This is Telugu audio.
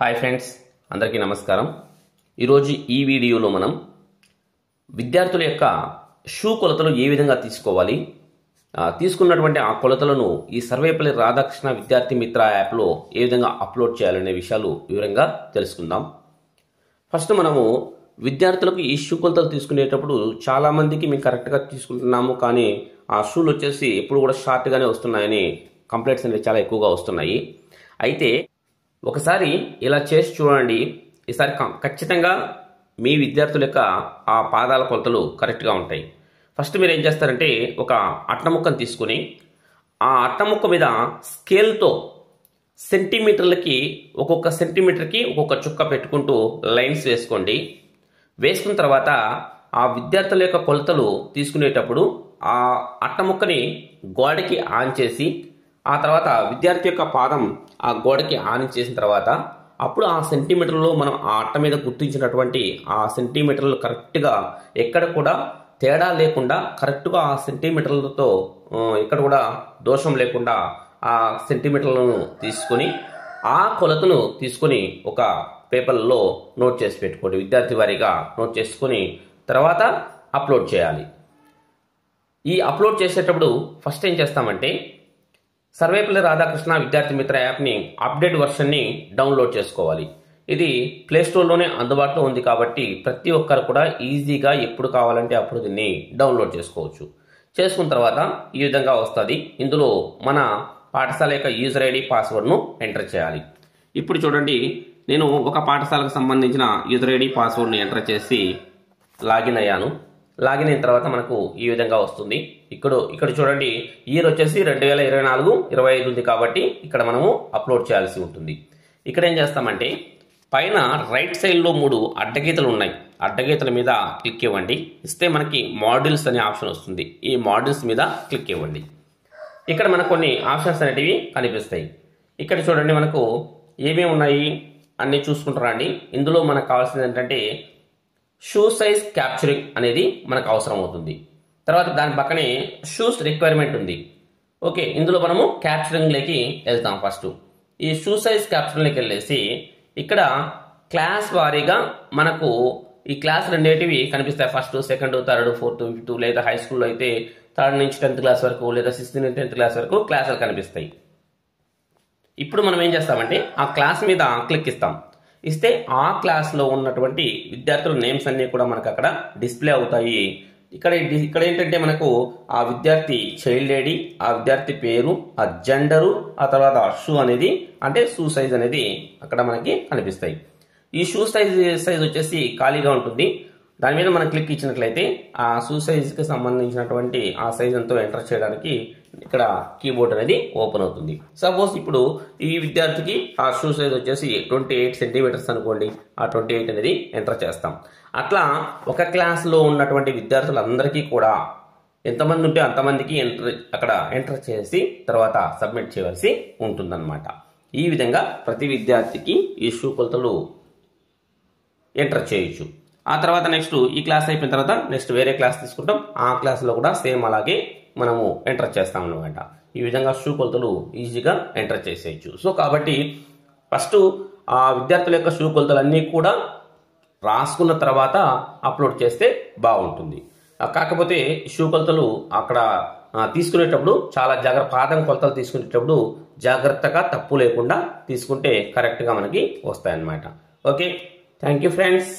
హాయ్ ఫ్రెండ్స్, అందరికీ నమస్కారం. ఈరోజు ఈ వీడియోలో మనం విద్యార్థుల యొక్క షూ కొలతలు ఏ విధంగా తీసుకోవాలి, తీసుకున్నటువంటి ఆ కొలతలను ఈ సర్వేపల్లి రాధాకృష్ణ విద్యార్థి మిత్ర యాప్లో ఏ విధంగా అప్లోడ్ చేయాలనే విషయాలు వివరంగా తెలుసుకుందాం. ఫస్ట్ మనము విద్యార్థులకు ఈ షూ కొలతలు తీసుకునేటప్పుడు చాలామందికి మేము కరెక్ట్గా తీసుకుంటున్నాము, కానీ ఆ షూలు వచ్చేసి ఎప్పుడు కూడా షార్ట్గానే వస్తున్నాయని కంప్లైంట్స్ అనేవి చాలా ఎక్కువగా వస్తున్నాయి. అయితే ఒకసారి ఇలా చేసి చూడండి. ఈసారి ఖచ్చితంగా మీ విద్యార్థుల యొక్క ఆ పాదాల కొలతలు కరెక్ట్గా ఉంటాయి. ఫస్ట్ మీరు ఏం చేస్తారంటే, ఒక అట్టముక్కను తీసుకుని ఆ అట్టముక్క మీద స్కేల్తో సెంటీమీటర్లకి ఒక్కొక్క సెంటీమీటర్కి ఒక్కొక్క చుక్క పెట్టుకుంటూ లైన్స్ వేసుకోండి. వేసుకున్న తర్వాత ఆ విద్యార్థుల యొక్క కొలతలు తీసుకునేటప్పుడు ఆ అట్టముక్కని గోడకి ఆన్ చేసి, ఆ తర్వాత విద్యార్థి యొక్క పాదం ఆ గోడకి ఆన్ చేసిన తర్వాత అప్పుడు ఆ సెంటీమీటర్లో మనం ఆ అట్ట మీద గుర్తించినటువంటి ఆ సెంటీమీటర్లు కరెక్ట్గా ఎక్కడ కూడా తేడా లేకుండా కరెక్ట్గా ఆ సెంటీమీటర్లతో ఎక్కడ కూడా దోషం లేకుండా ఆ సెంటీమీటర్లను తీసుకొని ఆ కొలతను తీసుకొని ఒక పేపర్లో నోట్ చేసి పెట్టుకోండి. విద్యార్థి వారీగా నోట్ చేసుకొని తర్వాత అప్లోడ్ చేయాలి. ఈ అప్లోడ్ చేసేటప్పుడు ఫస్ట్ ఏం చేస్తామంటే, సర్వేపల్లి రాధాకృష్ణ విద్యార్థి మిత్ర యాప్ని అప్డేట్ వర్షన్ని డౌన్లోడ్ చేసుకోవాలి. ఇది ప్లేస్టోర్లోనే అందుబాటులో ఉంది కాబట్టి ప్రతి ఒక్కరు కూడా ఈజీగా ఎప్పుడు కావాలంటే అప్పుడు దీన్ని డౌన్లోడ్ చేసుకోవచ్చు. చేసుకున్న తర్వాత ఈ విధంగా వస్తుంది. ఇందులో మన పాఠశాల యొక్క యూజర్ ఐడి పాస్వర్డ్ను ఎంటర్ చేయాలి. ఇప్పుడు చూడండి, నేను ఒక పాఠశాలకు సంబంధించిన యూజర్ ఐడి పాస్వర్డ్ని ఎంటర్ చేసి లాగిన్ అయ్యాను. లాగిన్ అయిన తర్వాత మనకు ఈ విధంగా వస్తుంది. ఇక్కడ చూడండి, ఇయర్ వచ్చేసి 2024-25 ఉంది కాబట్టి ఇక్కడ మనము అప్లోడ్ చేయాల్సి ఉంటుంది. ఇక్కడ ఏం చేస్తామంటే, పైన రైట్ సైడ్లో 3 అడ్డగీతలు ఉన్నాయి. అడ్డగీతల మీద క్లిక్ ఇవ్వండి. ఇస్తే మనకి మాడ్యూల్స్ అనే ఆప్షన్ వస్తుంది. ఈ మాడ్యూల్స్ మీద క్లిక్ ఇవ్వండి. ఇక్కడ మనకు కొన్ని ఆప్షన్స్ అనేటివి కనిపిస్తాయి. ఇక్కడ చూడండి, మనకు ఏమేమి ఉన్నాయి అన్నీ చూసుకుంటారా అండి. ఇందులో మనకు కావాల్సింది ఏంటంటే షూ సైజ్ క్యాప్చరింగ్ అనేది మనకు అవసరం అవుతుంది. తర్వాత దాని పక్కనే షూస్ రిక్వైర్మెంట్ ఉంది. ఓకే, ఇందులో మనము క్యాప్చరింగ్లోకి వెళ్తాం. ఫస్ట్ ఈ షూ సైజ్ క్యాప్చరింగ్లోకి వెళ్ళేసి ఇక్కడ క్లాస్ వారీగా మనకు ఈ క్లాస్ రెండేటివి కనిపిస్తాయి. First, second, third, fourth, fifth, లేదా హై స్కూల్లో అయితే 3rd నుంచి 10th క్లాస్ వరకు, లేదా 6th నుంచి 10th క్లాస్ వరకు క్లాసులు కనిపిస్తాయి. ఇప్పుడు మనం ఏం చేస్తామంటే ఆ క్లాస్ మీద క్లిక్ ఇస్తాం. ఇస్తే ఆ క్లాస్లో ఉన్నటువంటి విద్యార్థుల నేమ్స్ అన్నీ కూడా మనకు అక్కడ డిస్ప్లే అవుతాయి. ఇక్కడ ఏంటంటే మనకు ఆ విద్యార్థి చైల్డ్ ఐడి, ఆ విద్యార్థి పేరు, ఆ జెండరు, ఆ తర్వాత షూ అనేది అంటే షూ సైజ్ అనేది అక్కడ మనకి కనిపిస్తాయి. ఈ షూ సైజ్ వచ్చేసి ఖాళీగా ఉంటుంది. దాని మీద మనం క్లిక్ ఇచ్చినట్లయితే ఆ షూ సైజ్కి సంబంధించినటువంటి ఆ సైజ్ ఎంతో ఎంటర్ చేయడానికి ఇక్కడ కీబోర్డ్ అనేది ఓపెన్ అవుతుంది. సపోజ్ ఇప్పుడు ఈ విద్యార్థికి ఆ షూ సైజ్ వచ్చేసి 28 సెంటీమీటర్స్ అనుకోండి. ఆ 28 అనేది ఎంటర్ చేస్తాం. అట్లా ఒక క్లాస్లో ఉన్నటువంటి విద్యార్థులందరికీ కూడా ఎంతమంది ఉంటే అంతమందికి అక్కడ ఎంటర్ చేసి తర్వాత సబ్మిట్ చేయవలసి ఉంటుందన్నమాట. ఈ విధంగా ప్రతి విద్యార్థికి ఈ షూ కొలతలు ఎంటర్ చేయొచ్చు. ఆ తర్వాత నెక్స్ట్ ఈ క్లాస్ అయిపోయిన తర్వాత నెక్స్ట్ వేరే క్లాస్ తీసుకుంటాం. ఆ క్లాస్లో కూడా సేమ్ అలాగే మనము ఎంటర్ చేస్తాం అన్నమాట. ఈ విధంగా షూ కొలతలు ఈజీగా ఎంటర్ చేసేయచ్చు. సో కాబట్టి ఫస్ట్ ఆ విద్యార్థుల యొక్క షూ కొలతలు అన్నీ కూడా రాసుకున్న తర్వాత అప్లోడ్ చేస్తే బాగుంటుంది. కాకపోతే షూ కొలతలు అక్కడ తీసుకునేటప్పుడు చాలా పాదం కొలతలు తీసుకునేటప్పుడు జాగ్రత్తగా తప్పు లేకుండా తీసుకుంటే కరెక్ట్గా మనకి వస్తాయన్నమాట. Okay, thank you friends.